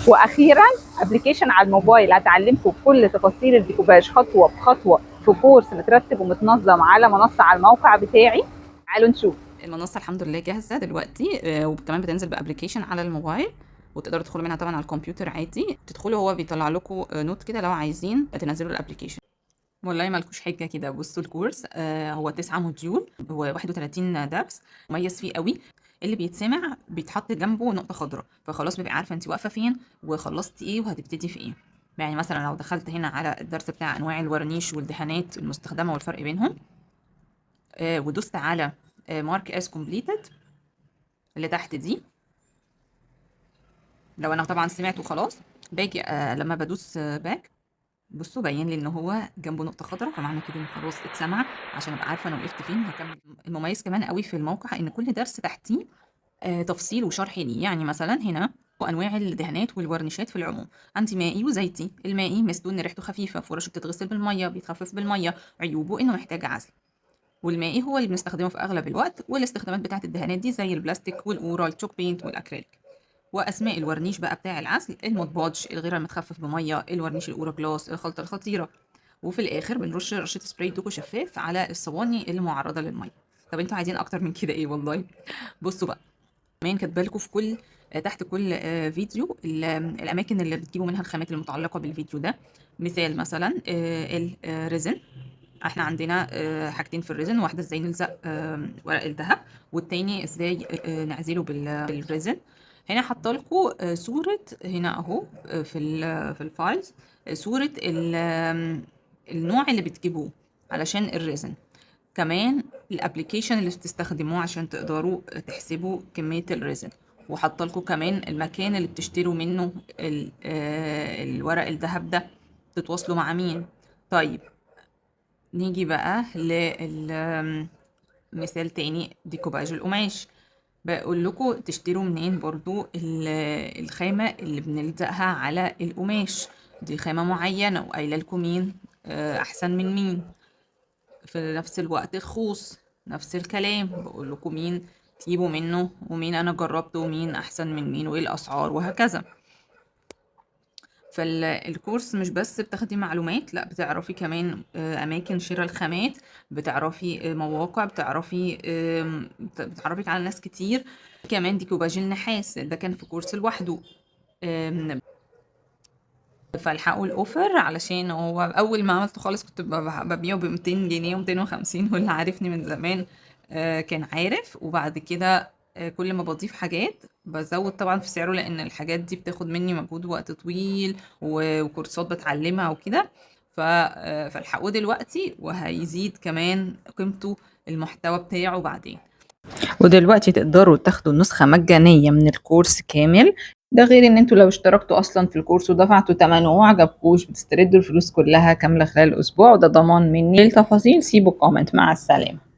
واخيرا ابلكيشن على الموبايل هتعلمكم كل تفاصيل الديكوباج خطوه بخطوه في كورس مترتب ومتنظم على منصه على الموقع بتاعي. تعالوا نشوف. المنصه الحمد لله جاهزه دلوقتي، وكمان بتنزل بابلكيشن على الموبايل، وتقدروا تدخلوا منها طبعا على الكمبيوتر عادي. تدخلوا هو بيطلع لكم نوت كده لو عايزين تنزلوا الابلكيشن. والله مالكوش حاجه كده. بصوا الكورس هو 9 موديول، هو 31 درس، مميز فيه قوي. اللي بيتسمع بيتحط جنبه نقطه خضراء، فخلاص بيبقى عارفه انت واقفه فين وخلصتي ايه وهتبتدي في ايه. يعني مثلا لو دخلت هنا على الدرس بتاع انواع الورنيش والدهانات المستخدمه والفرق بينهم، ودوست على مارك از كومبليتد اللي تحت دي، لو انا طبعا سمعت وخلاص باجي لما بدوس باك، بصوا باين لي ان هو جنبه نقطه خضراء، فمعنى كده ان خلاص اتسمع، عشان ابقى عارفه انا وقفت فين هكمل. المميز كمان قوي في الموقع ان كل درس تحتيه تفصيل وشرح ليه. يعني مثلا هنا انواع الدهانات والورنيشات في العموم، عندي مائي وزيتي. المائي مثله ان ريحته خفيفه، فرشه بتتغسل بالميه، بيتخفف بالميه، عيوبه انه محتاج عزل. والمائي هو اللي بنستخدمه في اغلب الوقت، والاستخدامات بتاعه الدهانات دي زي البلاستيك والاورال تشوك بينت والاكريليك. واسماء الورنيش بقى بتاع العزل: المضباج، الغيره المتخفف بميه، الورنيش الاورا جلاس، الخلطه الخطيره. وفي الاخر بنرش رشه سبراي دوكو شفاف على الصواني المعرضه للميه. طب انتوا عايزين اكتر من كده ايه؟ والله بصوا بقى، كمان كاتبالكوا في كل تحت كل فيديو الاماكن اللي بتجيبوا منها الخامات المتعلقه بالفيديو ده. مثلا الريزن، احنا عندنا حاجتين في الريزن، واحده ازاي نلزق ورق الذهب، والتاني ازاي نعزله بالريزن. هنا حاطه لكم صوره هنا اهو في الفايلز، صوره النوع اللي بتجيبوه علشان الريزن، كمان الابلكيشن اللي بتستخدموه عشان تقدروا تحسبوا كميه الريزن، وحاطه لكم كمان المكان اللي بتشتروا منه الورق الذهب ده، تتواصلوا مع مين. طيب نيجي بقى مثال تاني، ديكوباج القماش. بقول لكم تشتروا منين برضو الخامة اللي بنلزقها على القماش، دي خامة معينة وقايله لكم مين احسن من مين. في نفس الوقت الخوص نفس الكلام، بقول لكم مين تجيبوا منه ومين انا جربته ومين احسن من مين وايه الاسعار وهكذا. فالكورس مش بس بتاخدي معلومات، لا بتعرفي كمان اماكن شراء الخامات، بتعرفي مواقع، بتعرفك على ناس كتير. كمان ديكوباج النحاس ده كان في كورس لوحده. فالحقوا الاوفر، علشان هو اول ما عملته خالص كنت ببيعه ب 200 جنيه و250، واللي عارفني من زمان كان عارف. وبعد كده كل ما بضيف حاجات بزود طبعا في سعره، لان الحاجات دي بتاخد مني مجهود ووقت طويل وكورسات بتعلمها وكده. فالحقوه دلوقتي، وهيزيد كمان قيمته المحتوى بتاعه بعدين. ودلوقتي تقدروا تاخدوا نسخة مجانية من الكورس كامل، ده غير ان انتوا لو اشتركتوا اصلا في الكورس ودفعتوا ثمنه وعجبكوش بتستردوا الفلوس كلها كاملة خلال اسبوع، وده ضمان مني. للتفاصيل سيبوا كومنت. مع السلامة.